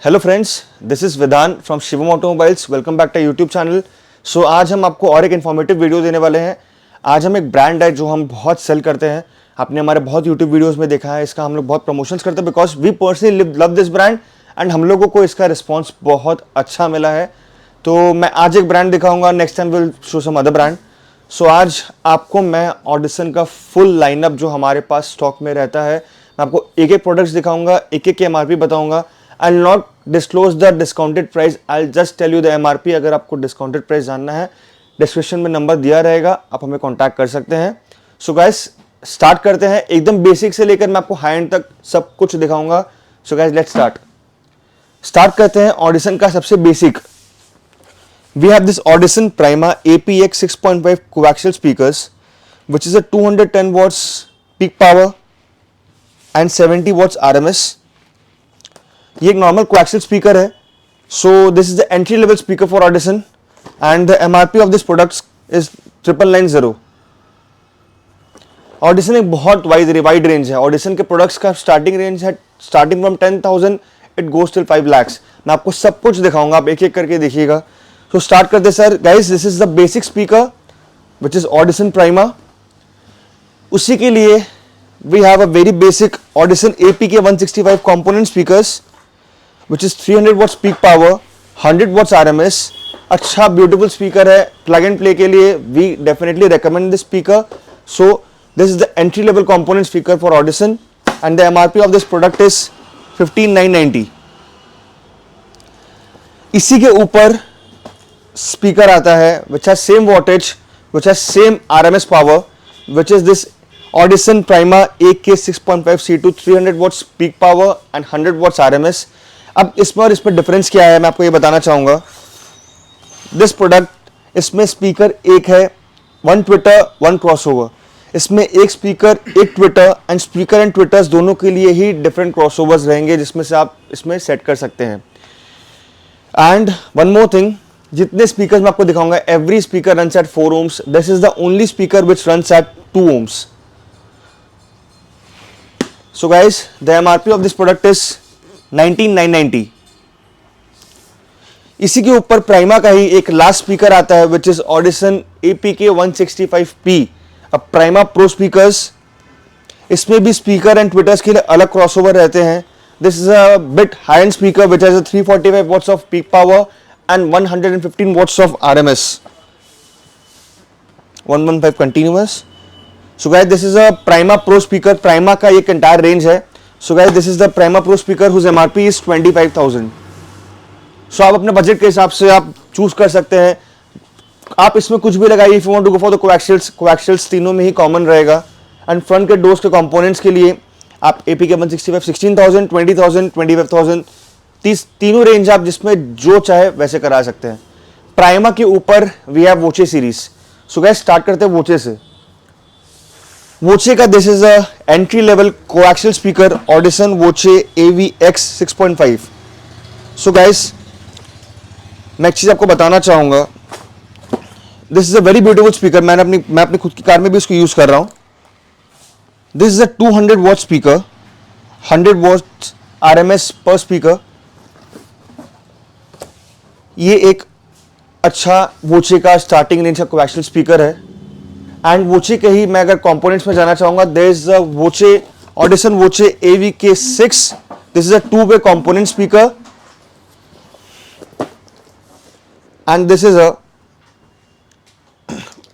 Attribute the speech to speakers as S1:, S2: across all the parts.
S1: Hello friends, this is Vidhan from Shivam automobiles. Welcome back to YouTube channel. So आज हम आपको और एक इन्फॉर्मेटिव वीडियो देने वाले हैं। आज हम एक ब्रांड है जो हम बहुत सेल करते हैं, आपने हमारे बहुत यूट्यूब वीडियोस में देखा है, इसका हम लोग बहुत प्रमोशंस करते हैं because we personally love this brand and हम लोगों को इसका रिस्पॉन्स बहुत अच्छा मिला है। तो मैं आज एक ब्रांड दिखाऊंगा, next time will show some other brand. So आज आपको मैं ऑडिसन का फुल लाइनअप जो हमारे पास स्टॉक में रहता है, मैं आपको एक एक प्रोडक्ट्स दिखाऊंगा, एक एक की एमआरपी बताऊंगा। I will not disclose the discounted price, I will just tell you the MRP. अगर आपको डिस्काउंटेड प्राइस जानना है, डिस्क्रिप्शन में नंबर दिया रहेगा, आप हमें कॉन्टैक्ट कर सकते हैं। सो गाइस स्टार्ट करते हैं, एकदम बेसिक से लेकर मैं आपको हाई एंड तक सब कुछ दिखाऊंगा। सो गाइस लेट्स स्टार्ट करते हैं ऑडिसन का सबसे basic. We have this Audition Prima APX 6.5 coaxial speakers, which is a 210 watts peak power and 70 watts RMS. ये एक नॉर्मल coaxial speaker है. So this is the entry level speaker for Audition, and the MRP of this product is 9990. Audition एक बहुत wide range है. Audition के products का starting range है, starting from 10,000 it goes till 5 lakhs. मैं आपको सब कुछ दिखाऊंगा, आप एक एक करके देखिएगा. So start करते sir. Guys this is the basic speaker which is Audition Prima. उसी के लिए we have a very basic Audition APK 165 component speakers which is 300 watts peak power, 100 watts RMS. अच्छा ब्यूटीफुल स्पीकर है plug and play के लिए. We definitely recommend this speaker. So this is the entry level component speaker for Audition and the MRP of this product is 15,990. इसी के ऊपर speaker आता है which has same wattage, which has same RMS power, which is this Audition Prima AK 6.5 C2 300 watts peak power and 100 watts RMS. अब इसमें और इसमें difference क्या है मैं आपको ये बताना चाहूँगा. दिस प्रोडक्ट, इसमें स्पीकर एक है, 1 ट्विटर 1 क्रॉसओवर. इसमें एक स्पीकर एक tweeter and speaker and tweeters दोनों के लिए ही डिफरेंट क्रॉसओवर्स रहेंगे जिसमें से आप इसमें सेट कर सकते हैं. एंड वन मोर थिंग, जितने स्पीकर मैं आपको दिखाऊंगा, every speaker runs at 4 ohms. This is the only speaker which runs at 2 ohms. So guys the MRP of this product is 19,990. इसी के ऊपर प्राइमा का ही एक लास्ट स्पीकर आता है विच इज ऑडिसन APK 165P, अब प्राइमा प्रो स्पीकर्स. इसमें भी स्पीकर एंड ट्विटर्स के लिए अलग क्रॉसओवर रहते हैं. This is a bit high end speaker which has 345 watts of peak power and 115 watts of RMS, 115 continuous. So guys this is a Prima Pro speaker. Prima का एक entire range है. So guys this is the Prima Pro speaker whose MRP is 25,000. So आप अपने budget के हिसाब से आप choose कर सकते हैं. आप इसमें कुछ भी लगाइए. If you want to go for the coaxials तीनों में ही कॉमन रहेगा. एंड फ्रंट के डोर्स के कंपोनेंट्स के लिए आप APK 165 16,000, 20,000, 25,000 तीनों रेंज आप जिसमें जो चाहे वैसे करा सकते हैं. प्राइमा के ऊपर we have Voce series. So guys start करते हैं वोचे से. वोचे का this is a entry level coaxial speaker Audison Voce AVX 6.5. So guys मैं एक चीज आपको बताना चाहूंगा. This is a very beautiful speaker. मैं अपनी खुद की कार में भी इसको यूज कर रहा हूं. This is a 200 watt speaker, 100 watt RMS per speaker. ये एक अच्छा वोचे का स्टार्टिंग रेंज का कोएक्सियल स्पीकर है. एंड वोचे के ही मैं अगर कंपोनेंट्स में जाना चाहूंगा, there is a Voce Audison Voce AVK 6. This is a 2-way component speaker and this is a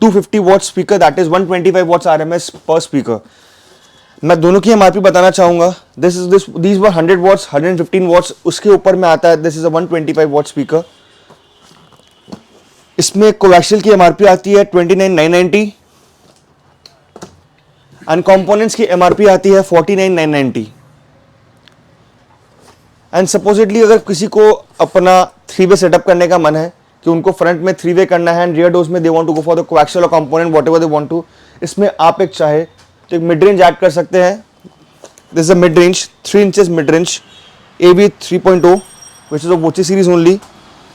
S1: 250 watt speaker, that is 125 watts RMS per speaker. मैं दोनों की एमआरपी बताना चाहूंगा. These were 100 watts, 115 watts. उसके ऊपर में आता है this is a 125 watt speaker. इसमें कोएक्सियल की एमआरपी आती है 29,990 एंड कंपोनेंट्स की एमआरपी आती है 49,990. एंड सपोजिटली अगर किसी को अपना 3-way सेटअप करने का मन है कि उनको फ्रंट में 3-way करना है एंड रियर डोर्स में they want to go for the coaxial और component whatever they want to, इसमें आप एक चाहे तो एक मिड रेंज ऐड कर सकते हैं. This is a mid range, 3 inches mid range AV 3.0 which is a Voce series only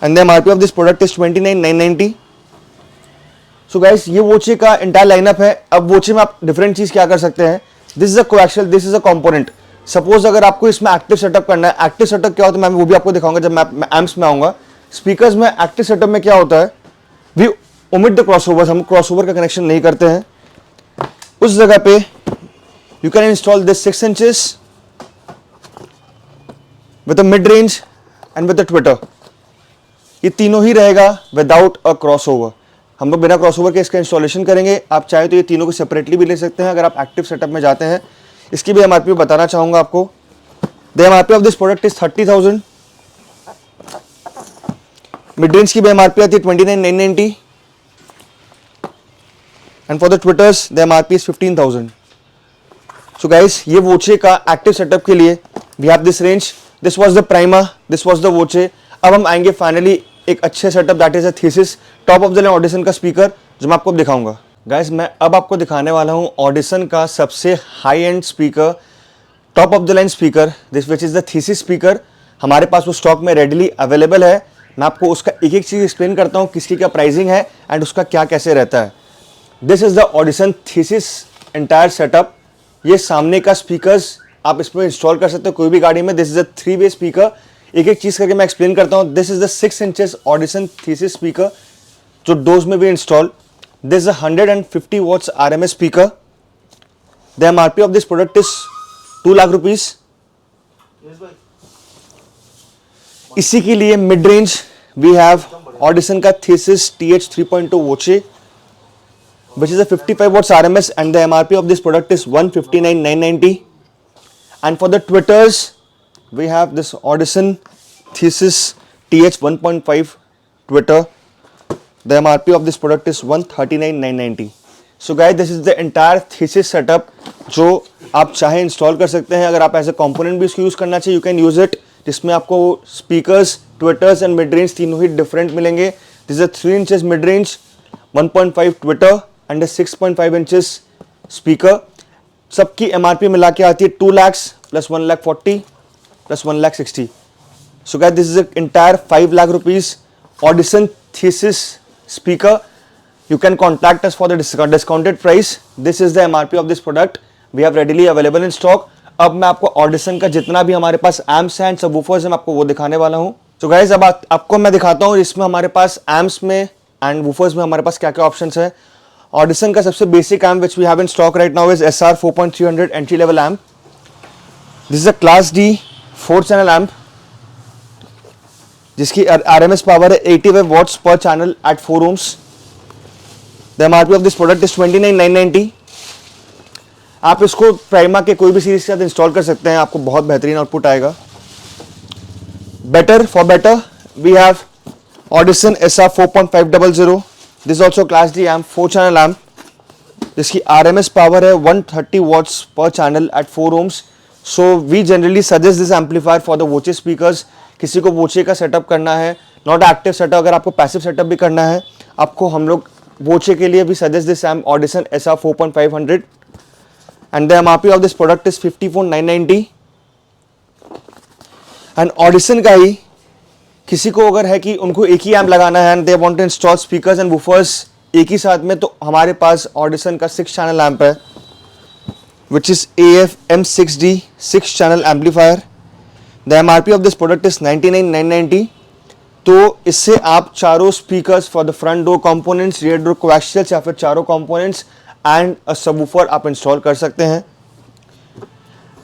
S1: and the MRP of this product is 29,990. So guys ये वोचे का इंटायर लाइनअप है. अब वोचे में आप डिफरेंट चीज क्या कर सकते हैं. This is a coaxial, this is a component. Suppose अगर आपको इसमें एक्टिव सेटअप करना है, एक्टिव सेटअप क्या होता है मैं वो भी आपको दिखाऊंगा जब मैं एम्प्स में आऊंगा। स्पीकर्स में एक्टिव सेटअप में क्या होता है, वी ओमिट द क्रॉसओवर, हम क्रॉसओवर का कनेक्शन नहीं करते हैं। उस जगह पे you can install this 6 inches with mid range and with Twitter, ये तीनों ही रहेगा विदाउट अ क्रॉसओवर। हम लोग बिना क्रॉसओवर के इसका इंस्टॉलेशन करेंगे। आप चाहे तो ये तीनों को सेपरेटली भी ले सकते हैं अगर आप एक्टिव सेटअप में जाते हैं। इसकी भी एमआरपी बताना चाहूंगा आपको। The MRP of this product is 30,000। Mid range की भी एमआरपी आती है 29,990 and for the tweeters the MRP is 15,000। So guys, ये वोचे का एक्टिव सेटअप के लिए we have this range. This was the Prima, this was the Voce. अब हम आएंगे फाइनली एक अच्छे setup, that is a Thesis top of the line Audison का स्पीकर, जो मैं आपको दिखाऊंगा। गाइस, मैं अब आपको दिखाने वाला हूं ऑडिशन का सबसे high end speaker, top of the line speaker, this which is the thesis speaker. हमारे पास वो स्टॉक में रेडीली अवेलेबल है। मैं आपको उसका एक एक चीज एक्सप्लेन करता हूँ, किसकी क्या प्राइसिंग है एंड उसका क्या कैसे रहता है। This is the audition thesis entire setup. ये सामने का स्पीकर्स आप इसमें इंस्टॉल कर सकते हो कोई भी गाड़ी में। दिस इज अ 3-वे स्पीकर। एक एक चीज करके मैं एक्सप्लेन करता हूँ। This is the 6 inches Audison Thesis speaker जो डोज में भी install. This is 150 watts RMS speaker. The MRP of this product is 2 lakh rupees. इसी के लिए mid range we have Audison का Thesis TH 3.2 Voce which is a 55 watts RMS and the MRP of this product is 159,990. And for the tweeters we have this Audition Thesis TH 1.5 tweeter. The MRP of this product is 139,990. So guys, this is the entire Thesis setup जो आप चाहे install कर सकते हैं। अगर आप as a component भी इसको यूज करना चाहिए, यू कैन यूज इट, जिसमें आपको speakers, tweeters and mid range तीनों ही डिफरेंट मिलेंगे। This is 3 inches mid range, 1.5 tweeter and 6.5 inches speaker. सबकी एमआरपी मिला के आती है 2 lakhs plus 1,40,000 plus 1,60,000. So guys, this is an entire 5 lakh rupees Audition Thesis speaker. You can contact us for the discounted price. This is the MRP of this product. We have readily available in stock. अब मैं आपको Audition का जितना भी हमारे पास amps हैं, subwoofers हैं, मैं आपको वो दिखाने वाला हूँ। So guys, अब आपको मैं दिखाता हूँ इसमें हमारे पास एम्प्स में एंड वूफर्स में हमारे पास क्या क्या ऑप्शंस है। Audition का सबसे basic amp which we have in stock right now is SR 4300 entry level amp. This is a Class D 4 channel amp जिसकी RMS पावर है 85 watts per channel at 4 ohms. The MRP of this product is 29,990. आप इसको prima के कोई भी series के साथ install कर सकते हैं, आपको बहुत बेहतरीन आउटपुट आएगा। Better for better we have Audition SR 4.500. This is also Class D amp, 4 channel amp, जिसकी RMS पावर है 130 watts per channel at 4 ohms. So we generally suggest this amplifier for the Voce speakers. किसी को Voce का setup करना है, not active setup, अगर आपको passive setup भी करना है, आपको हम लोग Voce के लिए भी suggest this amp Audition SR 4.500 and the MRP of this product is 54,990. and Audition का ही किसी को अगर है कि उनको एक ही एम्प लगाना है and they want to install speakers and woofers एक ही साथ में, तो हमारे पास Audition का 6 चैनल एम्प है which is AF M6D 6 channel amplifier. The MRP of this product is 99,990. तो इससे आप चारों speakers for the front door components, rear door coaxials या फिर चारों कंपोनेंट्स एंड अ सबवूफर आप इंस्टॉल कर सकते हैं।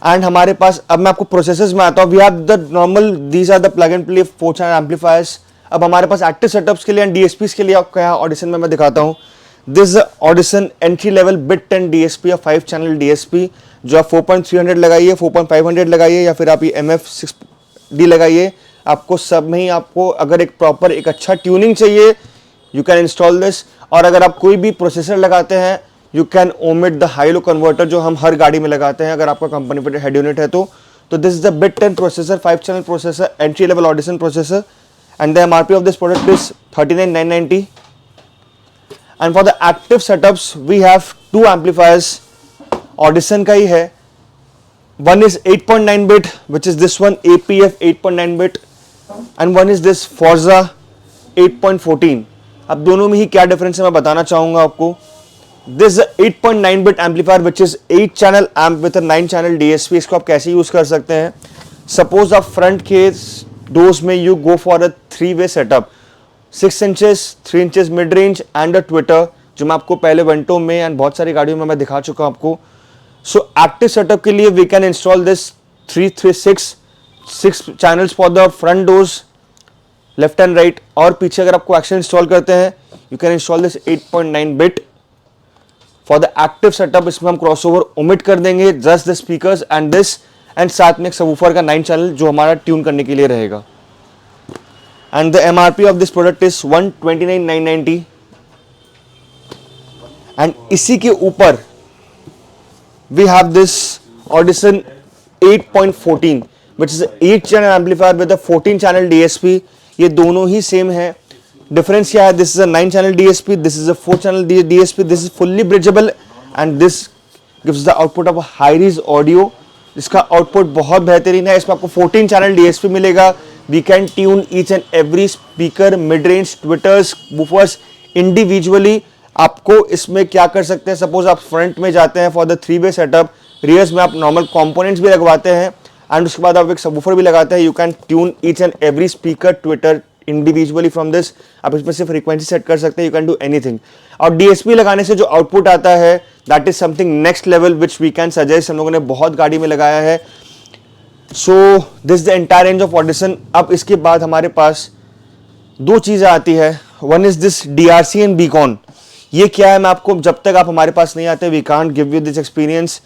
S1: एंड हमारे पास अब मैं आपको प्रोसेसर्स में आता हूँ। We have the normal, these are the plug and play 4 channel amplifiers. अब हमारे पास एक्टिव सेटअप्स के लिए एंड DSPs के लिए आपको यहाँ Audition में मैं दिखाता हूँ। This Audition entry level bit 10 DSP या 5 चैनल DSP, जो आप 4.300 लगाइए, 4.500 लगाइए या फिर आप ये MF6D लगाइए, आपको सब में ही आपको अगर एक प्रॉपर एक अच्छा ट्यूनिंग चाहिए, यू कैन इंस्टॉल दिस। और अगर आप कोई भी प्रोसेसर लगाते हैं, you can omit the high low converter जो हम हर गाड़ी में लगाते हैं अगर आपका कंपनी पर हेड यूनिट है तो this is the bit 10 processor, 5 channel processor, entry level Audition processor and the MRP of this product is 39,990. And for the active setups we have 2 amplifiers, Audition का ही है। One is 8.9 bit which is this one APF 8.9 bit and one is this Forza 8.14. अब दोनों में ही क्या difference है मैं बताना चाहूँगा आपको। This 8.9 bit amplifier which is 8 channel amp with 9 channel DSP। इसको आप कैसे यूज कर सकते हैं? सपोज आप फ्रंट के डोर्स में यू गो फॉर अ 3-वे setup, 6 inches, 3 inches mid range and a tweeter, जो मैं आपको पहले वेंटो में एंड बहुत सारी गाड़ियों में मैं दिखा चुका हूं आपको। सो एक्टिव सेटअप के लिए we can install this 6 channels for the front doors, left and right, और पीछे अगर आपको एक्शन इंस्टॉल करते हैं you can install this 8.9 bit for the active setup. इसमें हम क्रॉसओवर ओमिट कर देंगे, just the speakers and this, and साथ में एक सबवूफर का 9 चैनल जो हमारा ट्यून करने के लिए रहेगा। And the MRP of this product is 129,990। And इसी के ऊपर we have this Audison 8.14 which is 8 channel amplifier with a 14 channel DSP। ये दोनों ही सेम है। डिफरेंस क्या है? This is a 9 channel DSP, this is a 4 channel DSP, this is fully bridgeable and this gives the output of high res audio. इसका output बहुत बेहतरीन है। इसमें आपको 14 channel DSP मिलेगा। We can tune each and every speaker, mid range, tweeters, woofers individually. आपको इसमें क्या कर सकते हैं? सपोज आप फ्रंट में जाते हैं फॉर द 3-वे सेटअप, रियर्स में आप नॉर्मल कंपोनेंट्स भी लगवाते हैं एंड उसके बाद आप एक सबवूफर भी लगाते हैं। You can tune each and every speaker, tweeter individually from this. आप इसमें सिर्फ फ्रीक्वेंसी सेट कर सकते हैं, यू कैन डू एनीथिंग। और DSP लगाने से जो आउटपुट आता है that is something next level which we can suggest. हम लोगों ने बहुत गाड़ी में लगाया है। So this the entire range of Audison. अब इसके बाद हमारे पास दो चीजें आती है। One is this DRC and beacon. ये क्या है? मैं आपको, जब तक आप हमारे पास नहीं आते we can't give you this experience.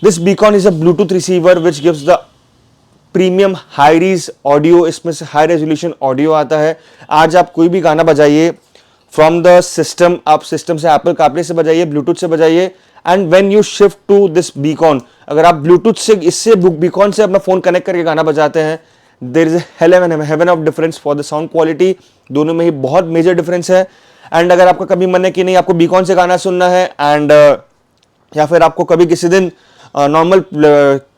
S1: This beacon is a Bluetooth receiver which gives the premium high res audio. इसमें से हाई रेजोल्यूशन ऑडियो आता है। आज आप कोई भी गाना बजाइए फ्रॉम द सिस्टम, आप सिस्टम से एप्पल कारप्ले से बजाइए, ब्लूटूथ से बजाइए, and when you shift to this beacon, अगर आप ब्लूटूथ से इससे बीकॉन से अपना फोन कनेक्ट करके गाना बजाते हैं, there is heaven of difference for the sound quality. दोनों में ही बहुत मेजर डिफरेंस है। एंड अगर आपका कभी मन है कि नहीं आपको बीकॉन से गाना सुनना है एंड या फिर आपको कभी किसी दिन नॉर्मल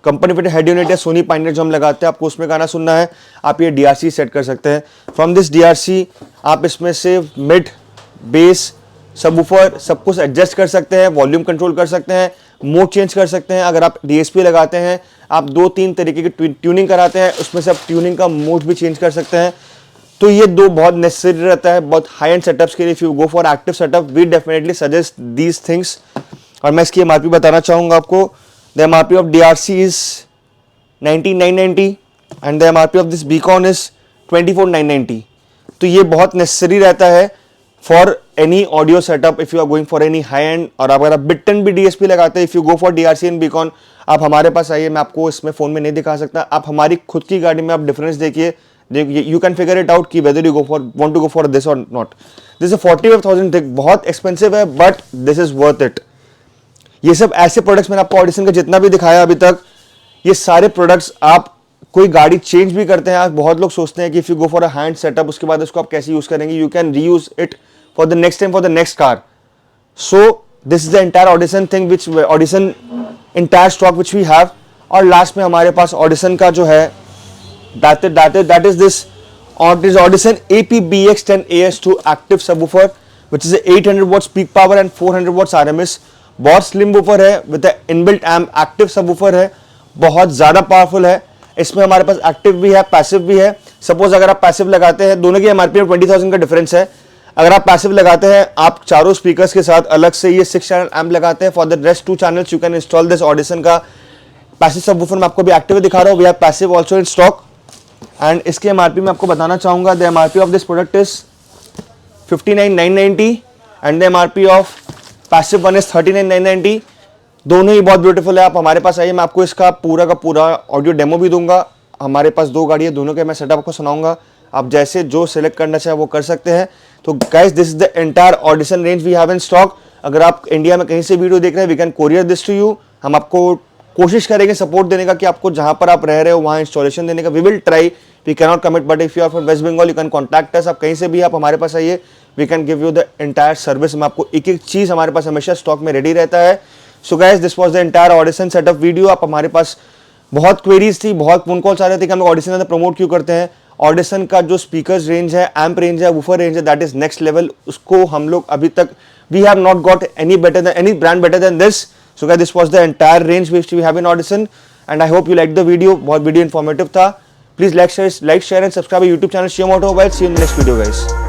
S1: कंपनी पे हेड यूनिट या सोनी पाइनियर जो हम लगाते हैं आपको उसमें गाना सुनना है, आप ये DRC सेट कर सकते हैं। फ्रॉम दिस DRC आप इसमें से मिड, बेस, सबवूफर सब कुछ एडजस्ट कर सकते हैं, वॉल्यूम कंट्रोल कर सकते हैं, मोड चेंज कर सकते हैं। अगर आप DSP लगाते हैं, आप 2-3 तरीके की ट्यूनिंग कराते हैं, उसमें से आप ट्यूनिंग का मोड भी चेंज कर सकते हैं। तो ये दो बहुत नेसेसरी रहता है बहुत हाई एंड सेटअप्स के लिए। If you go for active setup we definitely suggest these things. और मैं इसकी MRP बताना चाहूँगा आपको। The MRP of DRC is 19,990 and the MRP of this beacon is 24,990। तो ये बहुत नेसेसरी रहता है for any audio setup if you are going for any high end. और अगर आप बिट-10 भी DSP लगाते हैं, if you go for DRC and Beacon, आप हमारे पास आइए। मैं आपको इसमें फोन में नहीं दिखा सकता, आप हमारी खुद की गाड़ी में आप डिफरेंस देखिए, you can figure it out कि whether you want to go for this or not। this is 45,000, बहुत एक्सपेंसिव है but this is worth it. ये सब ऐसे प्रोडक्ट्स मैंने आपको ऑडिशन का जितना भी दिखाया अभी तक, ये सारे प्रोडक्ट्स आप कोई गाड़ी चेंज भी करते हैं, आज बहुत लोग सोचते हैं कि if you go for a hand setup उसके बाद उसको आप कैसे यूज करेंगे, you can reuse it for the next time for the next car. So this is the entire Audison thing which Audison entire stock which we have. और last में हमारे पास audition का जो है that is this Audition AP-BX10AS2 active subwoofer which is a 800 watts peak power and 400 watts RMS। बहुत slim woofer है with inbuilt amp, active subwoofer है, बहुत ज़्यादा पावरफुल है। इसमें हमारे पास एक्टिव भी है, पैसिव भी है। सपोज अगर आप पैसिव लगाते हैं, दोनों की MRP में 20,000 का डिफरेंस है। अगर आप पैसिव लगाते हैं, आप चारों स्पीकर्स के साथ अलग से ये 6 चैनल एम्प लगाते हैं, for the rest 2 channels you can install this Audison का पैसिव सबवूफर। मैं आपको भी एक्टिव दिखा रहा हूँ, we have passive also in stock. And इसके MRP में आपको बताना चाहूँगा, the MRP of this product is 59,990 and the MRP of passive one is 39,990। दोनों ही बहुत ब्यूटीफुल है। आप हमारे पास आइए, मैं आपको इसका पूरा का पूरा ऑडियो डेमो भी दूंगा। हमारे पास 2 गाड़ी है, दोनों के मैं सेटअप आपको सुनाऊंगा। आप जैसे जो सिलेक्ट करना चाहे वो कर सकते हैं। तो guys this is the entire Audison range we have in stock. अगर आप इंडिया में कहीं से वीडियो देख रहे हैं, we can courier this to you. हम आपको कोशिश करेंगे सपोर्ट देने का कि आपको जहां पर आप रह रहे हो वहां इंस्टॉलेशन देने का। We will try, we can not commit, but if you are from West Bengal you can contact us. आप कहीं से भी आप हमारे पास आइए, we can give you the entire service. हम आपको एक एक चीज हमारे पास हमेशा स्टॉक में रेडी रहता है। So guys this was the entire audition setup video. आप हमारे पास बहुत क्वेरीज थी, बहुत फोन कॉल्स आ रहे थे कि हम ऑडिशन में प्रमोट क्यों करते हैं। ऑडिशन का जो स्पीकर्स रेंज है, एम्प रेंज है, वूफर रेंज है, दैट इज नेक्स्ट लेवल। उसको हम लोग अभी तक we have not got any brand better than this. So guys, this was the entire range which we have in Audison, and I hope you liked the video. बहुत video informative था. Please like, share and subscribe our YouTube channel Shivam Automobiles. See you in the next video, guys.